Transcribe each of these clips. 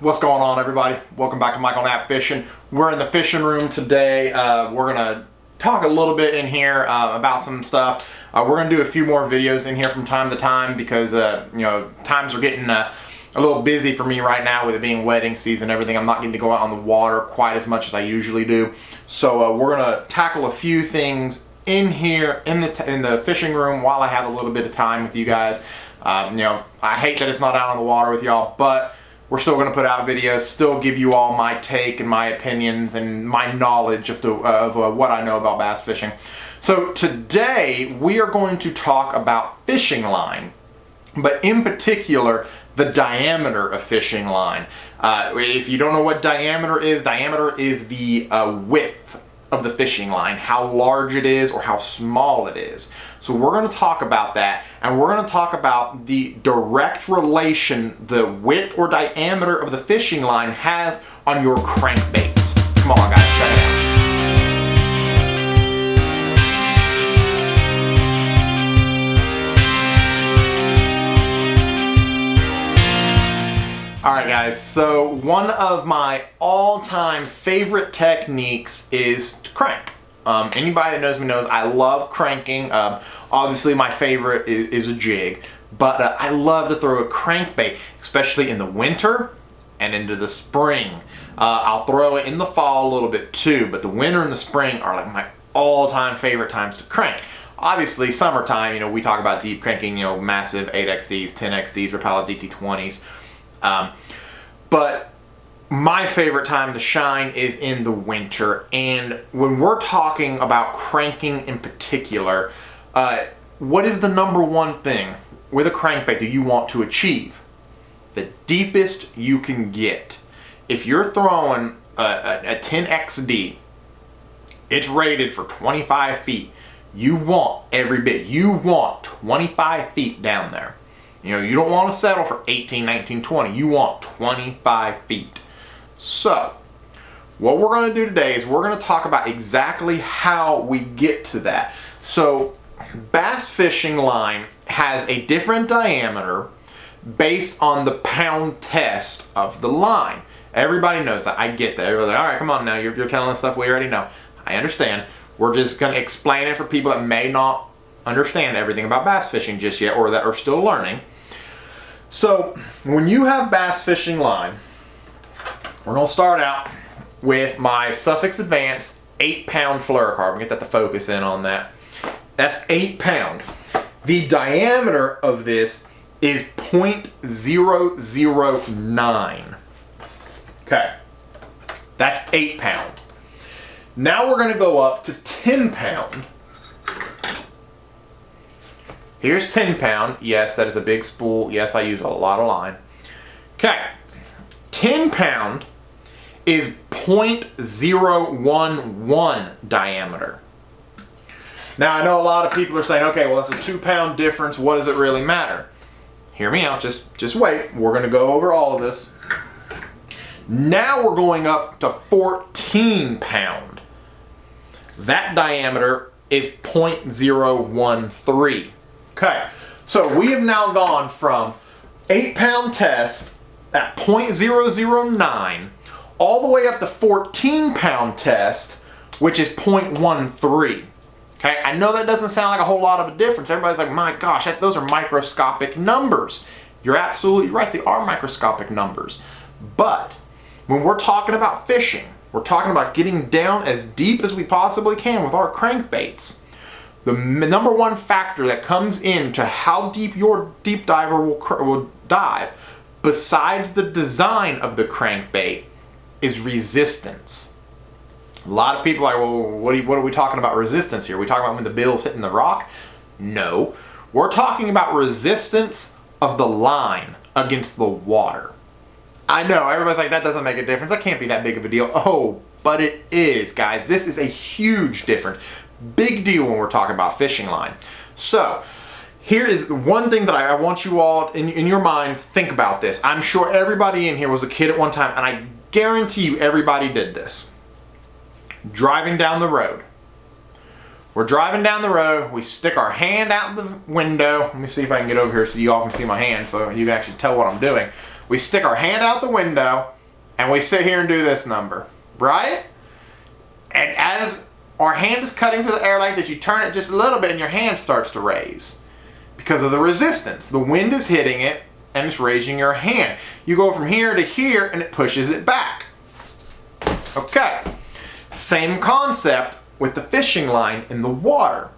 What's going on, everybody? Welcome back to Michael Knapp Fishing. We're in the fishing room today. We're gonna talk a little bit in here about some stuff. We're gonna do a few more videos in here from time to time because times are getting a little busy for me right now with it being wedding season and everything. I'm not getting to go out on the water quite as much as I usually do. So we're gonna tackle a few things in here in the fishing room while I have a little bit of time with you guys. I hate that it's not out on the water with y'all, but we're still going to put out videos, still give you all my take and my opinions and my knowledge of what I know about bass fishing. So today we are going to talk about fishing line, but in particular the diameter of fishing line. If you don't know what diameter is the width of the fishing line, how large it is or how small it is. So we're going to talk about that, and we're going to talk about the direct relation the width or diameter of the fishing line has on your crankbaits. Come on guys, check it out. Alright guys, so one of my all-time favorite techniques is to crank. Anybody that knows me knows I love cranking. Obviously my favorite is a jig, but I love to throw a crankbait, especially in the winter and into the spring. I'll throw it in the fall a little bit too, but the winter and the spring are like my all-time favorite times to crank. Obviously summertime, we talk about deep cranking, massive 8XDs, 10XDs, Rapala DT20s. But my favorite time to shine is in the winter, and when we're talking about cranking in particular, what is the number one thing with a crankbait that you want to achieve? The deepest you can get. If you're throwing a 10XD, it's rated for 25 feet. You want every bit. You want 25 feet down there. You don't want to settle for 18, 19, 20. You want 25 feet. So, what we're going to do today is we're going to talk about exactly how we get to that. So, bass fishing line has a different diameter based on the pound test of the line. Everybody knows that. I get that. Everybody's like, all right, come on now. You're telling us stuff we already know. I understand. We're just going to explain it for people that may not understand everything about bass fishing just yet or that are still learning. So, when you have bass fishing line, we're going to start out with my Sufix Advanced 8-pound fluorocarbon. Get that to focus in on that. That's 8 pound. The diameter of this is 0.009. Okay, that's 8 pound. Now we're going to go up to 10 pound. Here's 10 pound. Yes, that is a big spool. Yes, I use a lot of line. Okay. 10 pound is 0.011 diameter. Now, I know a lot of people are saying, okay, well, that's a 2 pound difference. What does it really matter? Hear me out. Just wait. We're going to go over all of this. Now we're going up to 14 pound. That diameter is 0.013. Okay, so we have now gone from 8 pound test at 0.009 all the way up to 14 pound test, which is 0.13. Okay, I know that doesn't sound like a whole lot of a difference. Everybody's like, my gosh, those are microscopic numbers. You're absolutely right, they are microscopic numbers. But when we're talking about fishing, we're talking about getting down as deep as we possibly can with our crankbaits. The number one factor that comes into how deep your deep diver will dive, besides the design of the crankbait, is resistance. A lot of people are like, well, what are we talking about resistance here? Are we talking about when the bill's hitting the rock? No. We're talking about resistance of the line against the water. I know, everybody's like, that doesn't make a difference. That can't be that big of a deal. Oh, but it is, guys. This is a huge difference. Big deal when we're talking about fishing line. So, here is one thing that I want you all, in your minds, think about this. I'm sure everybody in here was a kid at one time, and I guarantee you everybody did this. Driving down the road. We're driving down the road, we stick our hand out the window. Let me see if I can get over here so you all can see my hand so you can actually tell what I'm doing. we stick our hand out the window and we sit here and do this number, right? And as our hand is cutting through the air like this, you turn it just a little bit and your hand starts to raise because of the resistance. The wind is hitting it and it's raising your hand. You go from here to here and it pushes it back. Okay, same concept with the fishing line in the water.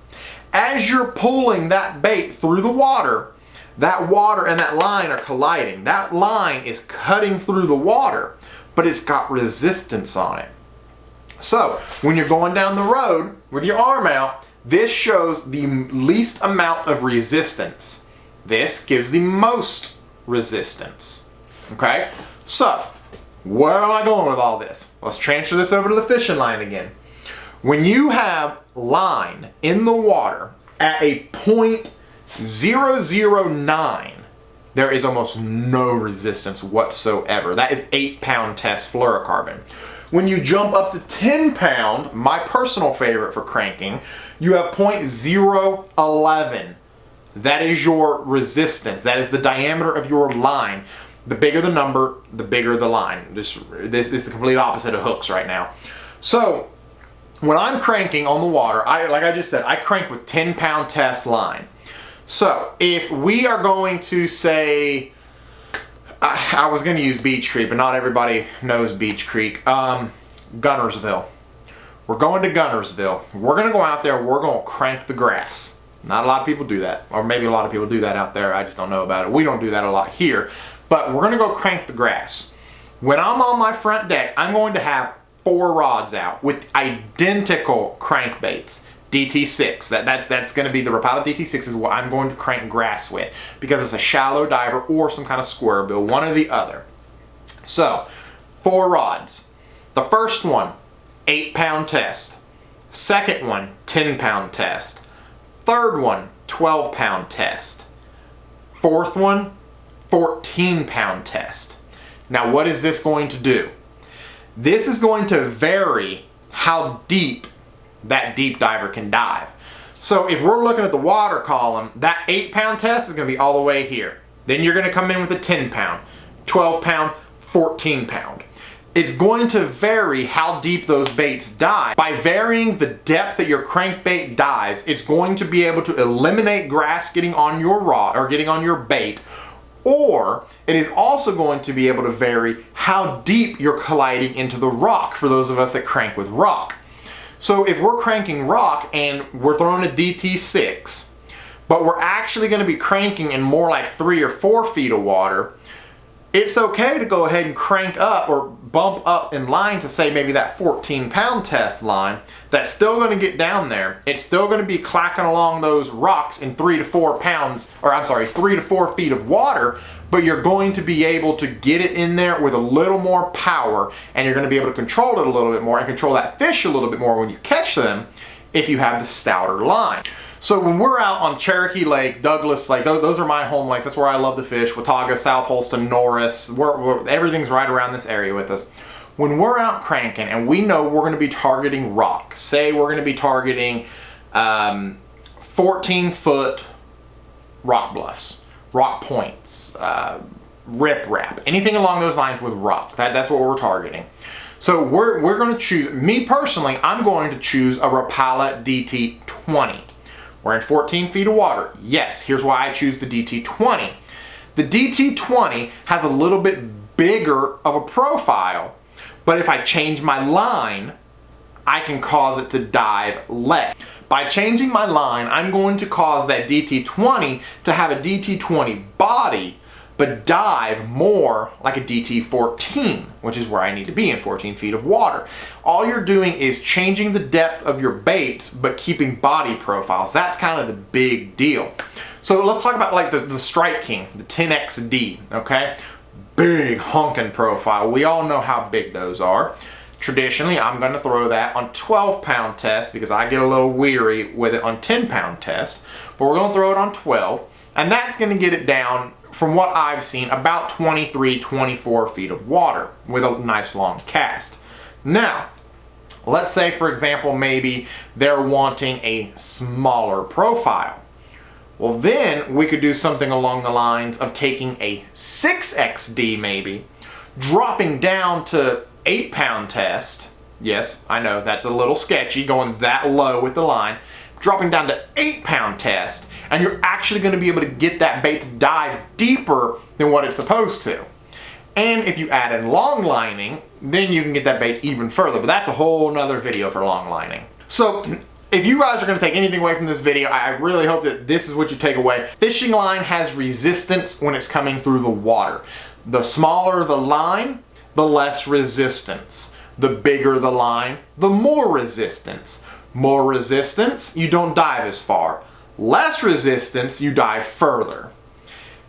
As you're pulling that bait through the water, that water and that line are colliding. That line is cutting through the water, but it's got resistance on it. So when you're going down the road with your arm out, this shows the least amount of resistance. This gives the most resistance. Okay? So, where am I going with all this? Let's transfer this over to the fishing line again. When you have line in the water at a 0.009, there is almost no resistance whatsoever. That is 8-pound test fluorocarbon. When you jump up to 10-pound, my personal favorite for cranking, you have 0.011. That is your resistance. That is the diameter of your line. The bigger the number, the bigger the line. This is the complete opposite of hooks right now. So, when I'm cranking on the water, like I just said, I crank with 10-pound test line. So, if we are going to say, I was going to use Beach Creek, but not everybody knows Beach Creek. Gunnersville. We're going to Gunnersville. We're going to go out there, we're going to crank the grass. Not a lot of people do that. Or maybe a lot of people do that out there. I just don't know about it. We don't do that a lot here. But we're going to go crank the grass. When I'm on my front deck, I'm going to have 4 rods out with identical crankbaits. DT6. That's going to be the Rapala DT6 is what I'm going to crank grass with because it's a shallow diver or some kind of square bill, one or the other. So, 4 rods. The first one, 8-pound test. Second one, 10-pound test. Third one, 12-pound test. Fourth one, 14-pound test. Now, what is this going to do? This is going to vary how deep that deep diver can dive. So if we're looking at the water column, that 8-pound test is going to be all the way here. Then you're going to come in with a 10-pound, 12-pound, 14-pound. It's going to vary how deep those baits dive. By varying the depth that your crankbait dives, it's going to be able to eliminate grass getting on your rod or getting on your bait, or it is also going to be able to vary how deep you're colliding into the rock for those of us that crank with rock. So if we're cranking rock and we're throwing a DT6, but we're actually going to be cranking in more like 3 or 4 feet of water, it's okay to go ahead and crank up or bump up in line to say maybe that 14-pound test line. That's still going to get down there. It's still going to be clacking along those rocks in 3 to 4 pounds, or I'm sorry, 3 to 4 feet of water, but you're going to be able to get it in there with a little more power, and you're going to be able to control it a little bit more and control that fish a little bit more when you catch them if you have the stouter line. So when we're out on Cherokee Lake, Douglas Lake, those are my home lakes. That's where I love to fish. Watauga, South Holston, Norris, everything's right around this area with us. When we're out cranking and we know we're going to be targeting rock, say we're going to be targeting 14-foot rock bluffs, rock points, riprap, anything along those lines with rock. That's what we're targeting. So we're going to choose, me personally, I'm going to choose a Rapala DT20. We're in 14 feet of water. Yes, here's why I choose the DT20. The DT20 has a little bit bigger of a profile, but if I change my line, I can cause it to dive less. By changing my line, I'm going to cause that DT20 to have a DT20 body, but dive more like a DT14, which is where I need to be in 14 feet of water. All you're doing is changing the depth of your baits, but keeping body profiles. That's kind of the big deal. So let's talk about like the Strike King, the 10XD, okay? Big honking profile. We all know how big those are. Traditionally, I'm going to throw that on 12-pound test because I get a little weary with it on 10-pound test. But we're going to throw it on 12, and that's going to get it down, from what I've seen, about 23, 24 feet of water with a nice long cast. Now, let's say, for example, maybe they're wanting a smaller profile. Well, then we could do something along the lines of taking a 6XD maybe, dropping down to 8-pound test. Yes, I know that's a little sketchy going that low with the line. Dropping down to 8-pound test, and you're actually going to be able to get that bait to dive deeper than what it's supposed to. And if you add in long lining, then you can get that bait even further, but that's a whole nother video for long lining. So if you guys are going to take anything away from this video, I really hope that this is what you take away. Fishing line has resistance when it's coming through the water. The smaller the line, the less resistance. The bigger the line, the more resistance. More resistance, you don't dive as far. Less resistance, you dive further.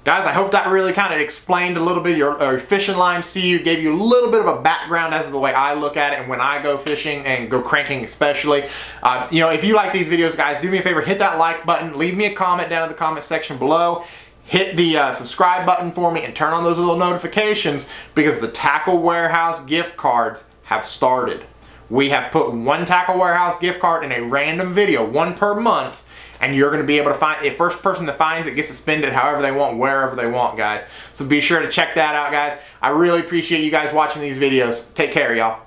Guys, I hope that really kind of explained a little bit of your fishing lines to you, gave you a little bit of a background as to the way I look at it and when I go fishing and go cranking especially. You know, if you like these videos, guys, do me a favor, hit that like button, leave me a comment down in the comment section below. Hit the subscribe button for me and turn on those little notifications because the Tackle Warehouse gift cards have started. We have put one Tackle Warehouse gift card in a random video, one per month, and you're going to be able to find, the first person that finds it gets to spend it however they want, wherever they want, guys. So be sure to check that out, guys. I really appreciate you guys watching these videos. Take care, y'all.